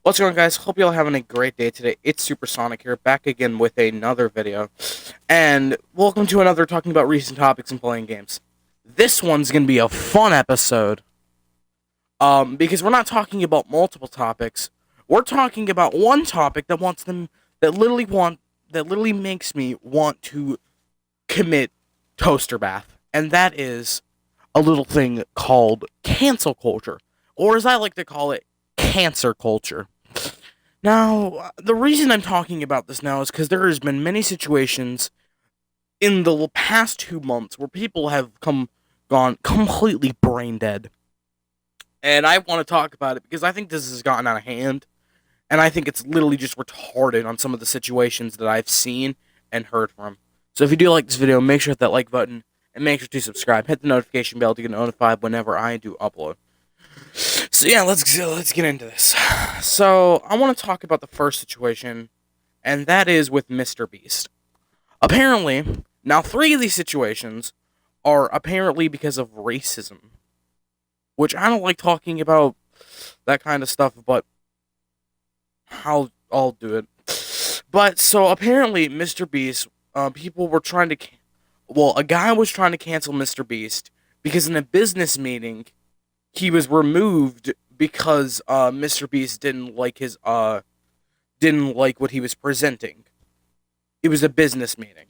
What's going on, guys? Hope you all having a great day today. It's Supersonic here, back again with another video. And welcome to another talking about recent topics and playing games. This one's going to be a fun episode. Because we're not talking about multiple topics. We're talking about one topic that literally makes me want to commit toaster bath. And that is a little thing called cancel culture. Or as I like to call it, cancer culture. Now, the reason I'm talking about this now is because there has been many situations in the past 2 months where people have gone completely brain dead. And I want to talk about it because I think this has gotten out of hand. And I think it's literally just retarded on some of the situations that I've seen and heard from. So if you do like this video, make sure to hit that like button and make sure to subscribe. Hit the notification bell to get notified whenever I do upload. So yeah, let's get into this. So I want to talk about the first situation, and that is with Mr. Beast. Apparently, now 3 of these situations are apparently because of racism, which I don't like talking about that kind of stuff, but I'll do it. But so apparently, Mr. Beast, people were trying to, a guy was trying to cancel Mr. Beast because in a business meeting, he was removed because Mr. Beast didn't like what he was presenting. It was a business meeting.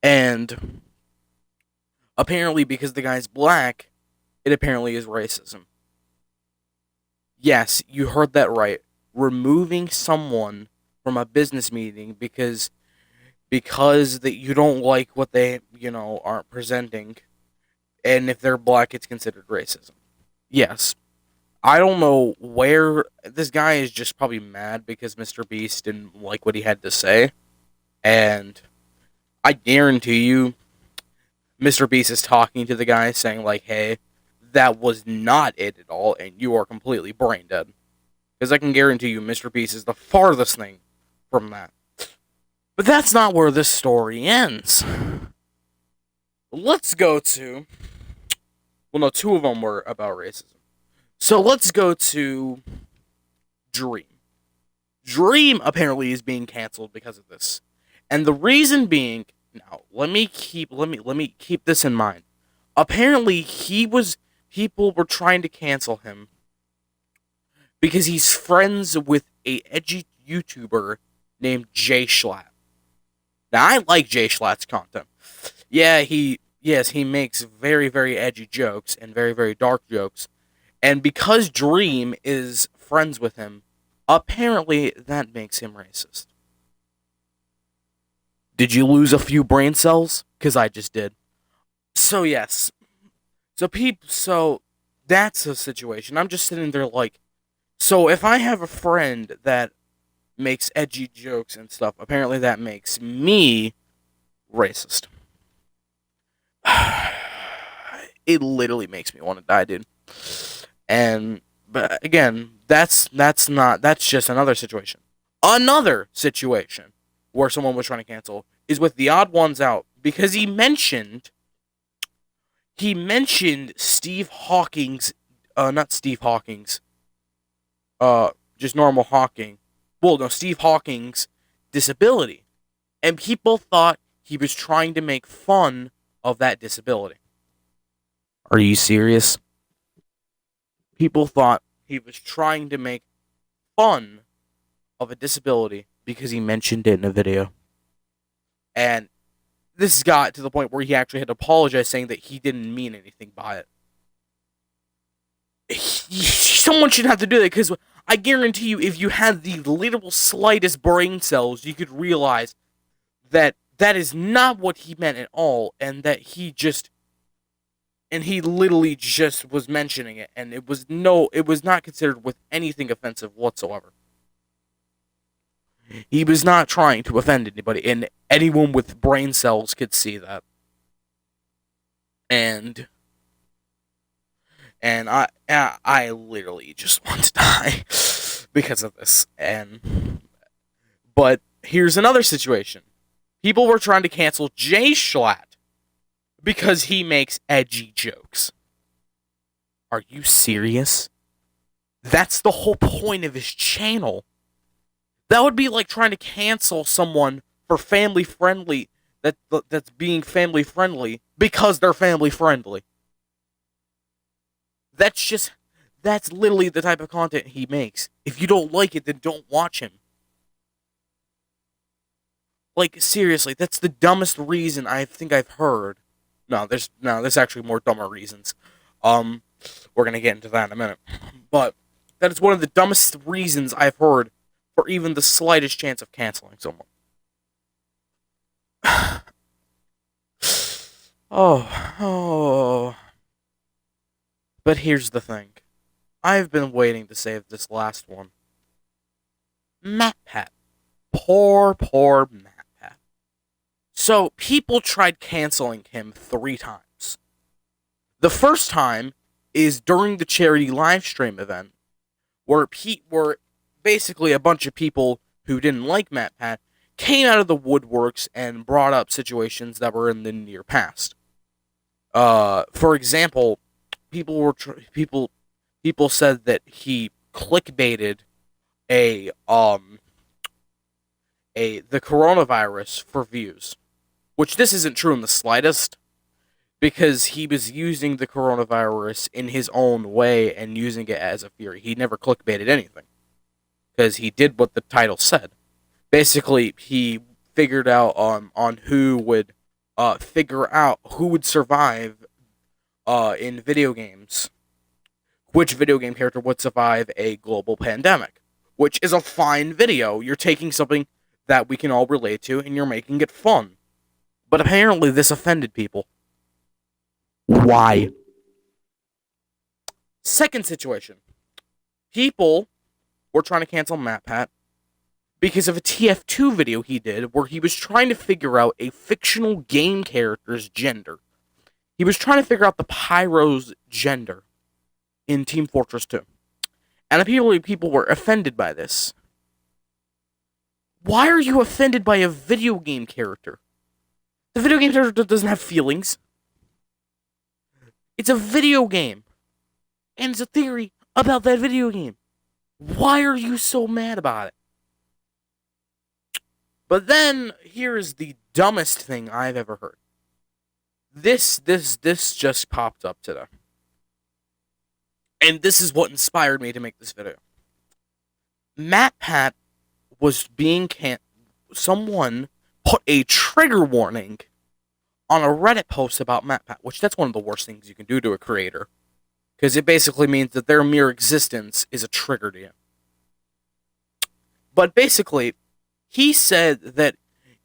And apparently because the guy's black, it apparently is racism. Yes, you heard that right. Removing someone from a business meeting because that you don't like what they, aren't presenting. And if they're black, it's considered racism. Yes. I don't know where... This guy is just probably mad because Mr. Beast didn't like what he had to say. And I guarantee you, Mr. Beast is talking to the guy saying, like, hey, that was not it at all, and you are completely brain dead. Because I can guarantee you, Mr. Beast is the farthest thing from that. But that's not where this story ends. Let's go to... Well, no, 2 of them were about racism. So let's go to Dream. Dream apparently is being canceled because of this. And the reason being, now let me keep this in mind. Apparently people were trying to cancel him because he's friends with a edgy YouTuber named Jay Schlatt. Now I like Jay Schlatt's content. Yeah, he makes very, very edgy jokes and very, very dark jokes. And because Dream is friends with him, apparently that makes him racist. Did you lose a few brain cells? Because I just did. So yes. So that's a situation. I'm just sitting there like, so if I have a friend that makes edgy jokes and stuff, apparently that makes me racist. It literally makes me want to die, dude. But again, that's just another situation. Another situation where someone was trying to cancel is with the Odd Ones Out because he mentioned Steve Hawking's, not Steve Hawking's, just normal Hawking. Well, no, Steve Hawking's disability, and people thought he was trying to make fun of that disability. Are you serious? People thought he was trying to make fun of a disability because he mentioned it in a video. And this got to the point where he actually had to apologize, saying that he didn't mean anything by it. Someone should have to do that, because I guarantee you, if you had the little slightest brain cells, you could realize that that is not what he meant at all, and that he literally just was mentioning it, and it was not considered with anything offensive whatsoever. He was not trying to offend anybody, and anyone with brain cells could see that. And I literally just want to die because of this. But here's another situation. People were trying to cancel Jay Schlatt because he makes edgy jokes. Are you serious? That's the whole point of his channel. That would be like trying to cancel someone for family friendly that's being family friendly because they're family friendly. That's just that's literally the type of content he makes. If you don't like it, then don't watch him. Like seriously, that's the dumbest reason I think I've heard. There's actually more dumber reasons. Um, we're gonna get into that in a minute. But that is one of the dumbest reasons I've heard for even the slightest chance of canceling someone. oh. But here's the thing. I've been waiting to save this last one. MatPat. Poor MatPat. So, people tried canceling him 3 times. The first time is during the charity livestream event, where basically a bunch of people who didn't like MatPat came out of the woodworks and brought up situations that were in the near past. For example, people said that he clickbaited a the coronavirus for views, which this isn't true in the slightest, because he was using the coronavirus in his own way and using it as a theory. He never clickbaited anything because he did what the title said. Basically, he figured out on who would figure out who would survive in video games, which video game character would survive a global pandemic, which is a fine video. You're taking something that we can all relate to and you're making it fun. But apparently this offended people. Why? Second situation. People were trying to cancel MatPat because of a TF2 video he did where he was trying to figure out a fictional game character's gender. He was trying to figure out the Pyro's gender in Team Fortress 2. And apparently people were offended by this. Why are you offended by a video game character? The video game character doesn't have feelings. It's a video game. And it's a theory about that video game. Why are you so mad about it? But then, here is the dumbest thing I've ever heard. This just popped up today. And this is what inspired me to make this video. MatPat was being someone put a trigger warning on a Reddit post about MatPat, which that's one of the worst things you can do to a creator. Because it basically means that their mere existence is a trigger to you. But basically, he said that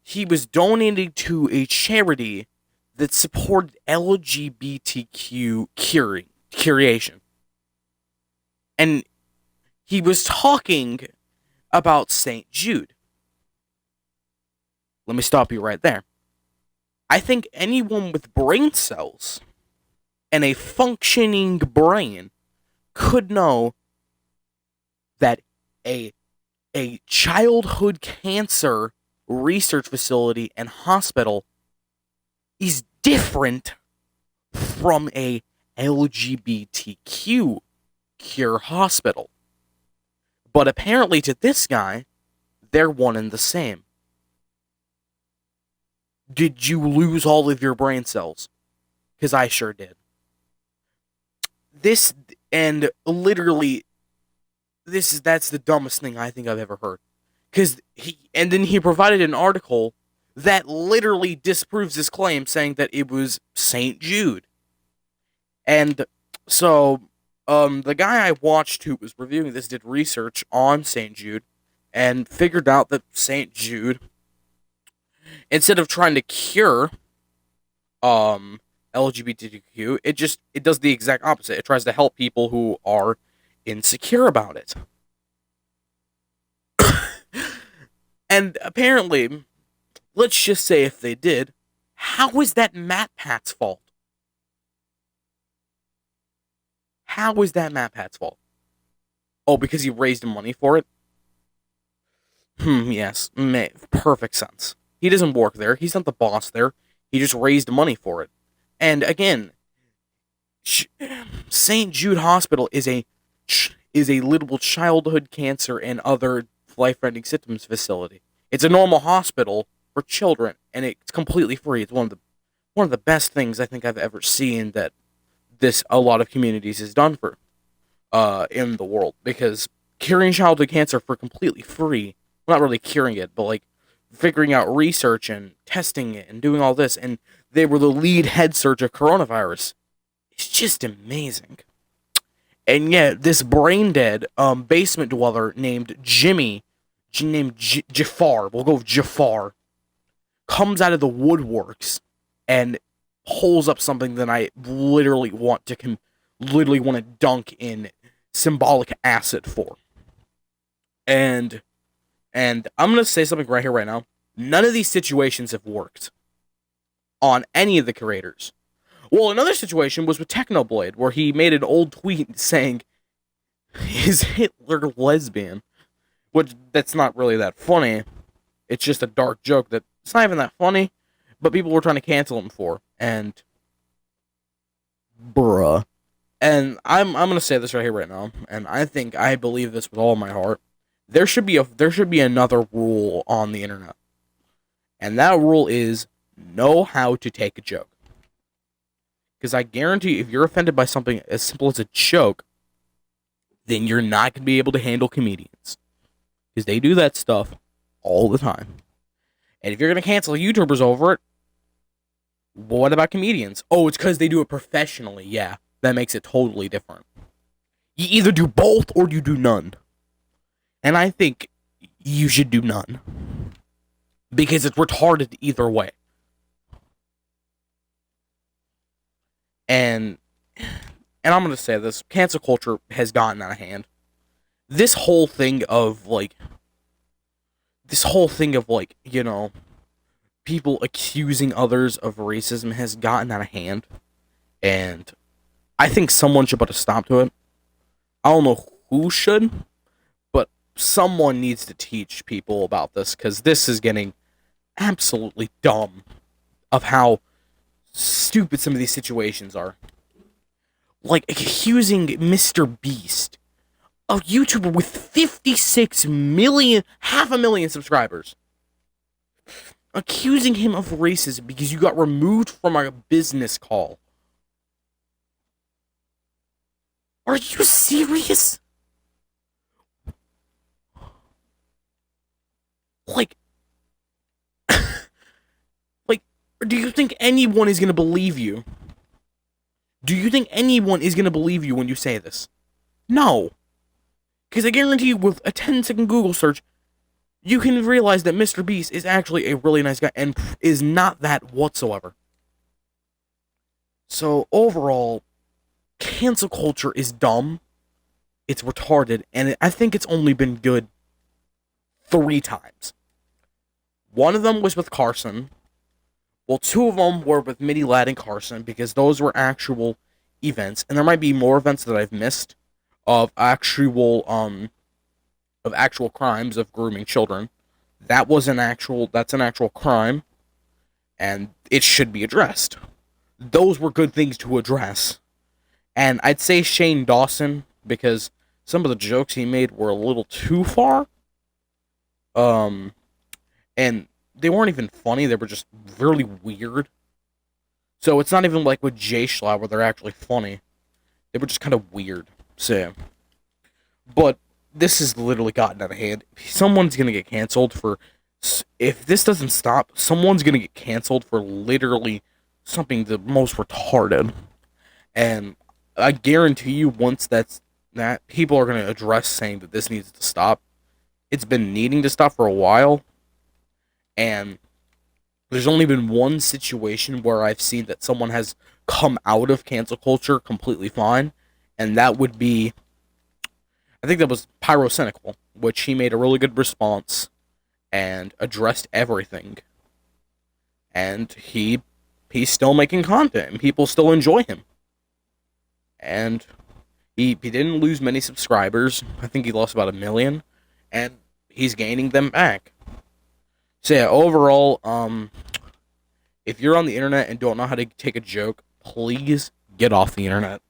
he was donating to a charity that supported LGBTQ curation. And he was talking about St. Jude. Let me stop you right there. I think anyone with brain cells and a functioning brain could know that a childhood cancer research facility and hospital is different from a LGBTQ cure hospital. But apparently to this guy, they're one and the same. Did you lose all of your brain cells? Because I sure did. This, and literally, that's the dumbest thing I think I've ever heard. And then he provided an article that literally disproves his claim, saying that it was St. Jude. And so, the guy I watched who was reviewing this did research on St. Jude and figured out that St. Jude, instead of trying to cure LGBTQ, it does the exact opposite. It tries to help people who are insecure about it. And apparently, let's just say if they did, how is that MatPat's fault? How is that MatPat's fault? Oh, because he raised money for it? Yes. Perfect sense. He doesn't work there. He's not the boss there. He just raised money for it. And again, St. Jude Hospital is is a little childhood cancer and other life-threatening symptoms facility. It's a normal hospital for children, and it's completely free. It's one of the best things I think I've ever seen that this a lot of communities has done for in the world, because curing childhood cancer for completely free, well, not really curing it, but like figuring out research and testing it and doing all this, and they were the lead head surge of coronavirus. It's just amazing. And yet, this brain dead basement dweller named Jafar, we'll go with Jafar, comes out of the woodworks and pulls up something that I literally want to dunk in symbolic acid for. And I'm gonna say something right here, right now. None of these situations have worked on any of the creators. Well, another situation was with Technoblade, where he made an old tweet saying, "Is Hitler lesbian?" Which, that's not really that funny. It's just a dark joke that it's not even that funny, but people were trying to cancel him for. And bruh. And I'm gonna say this right here, right now, and I believe this with all my heart. There should be another rule on the internet, and that rule is know how to take a joke. Because I guarantee, if you're offended by something as simple as a joke, then you're not gonna be able to handle comedians, because they do that stuff all the time. And if you're gonna cancel YouTubers over it, what about comedians? Oh, it's because they do it professionally. Yeah, that makes it totally different. You either do both or you do none. And I think you should do none. Because it's retarded either way. And I'm going to say this. Cancel culture has gotten out of hand. This whole thing of, like, you know, people accusing others of racism has gotten out of hand. And I think someone should put a stop to it. I don't know who should, but someone needs to teach people about this, because this is getting absolutely dumb of how stupid some of these situations are. Like accusing Mr. Beast, a YouTuber with 56 million, half a million subscribers, accusing him of racism because you got removed from a business call. Are you serious? Like, do you think anyone is gonna believe you? Do you think anyone is gonna believe you when you say this? No. Because I guarantee you, with a 10-second Google search, you can realize that Mr. Beast is actually a really nice guy and is not that whatsoever. So, overall, cancel culture is dumb, it's retarded, and I think it's only been good 3 times. One of them was with Carson. Well, 2 of them were with Midi Lad and Carson, because those were actual events, and there might be more events that I've missed of actual crimes of grooming children. That's an actual crime, and it should be addressed. Those were good things to address. And I'd say Shane Dawson, because some of the jokes he made were a little too far. And they weren't even funny, they were just really weird. So it's not even like with Jay Schlatt where they're actually funny. They were just kind of weird. So, but this has literally gotten out of hand. Someone's gonna get canceled for... If this doesn't stop, someone's gonna get canceled for literally something the most retarded. And I guarantee you, once that people are gonna address saying that this needs to stop. It's been needing to stop for a while. And there's only been one situation where I've seen that someone has come out of cancel culture completely fine, and that would be, I think that was Pyrocynical, which he made a really good response and addressed everything. And he's still making content, and people still enjoy him. And he didn't lose many subscribers. I think he lost about 1 million, and he's gaining them back. So yeah, overall, if you're on the internet and don't know how to take a joke, please get off the internet.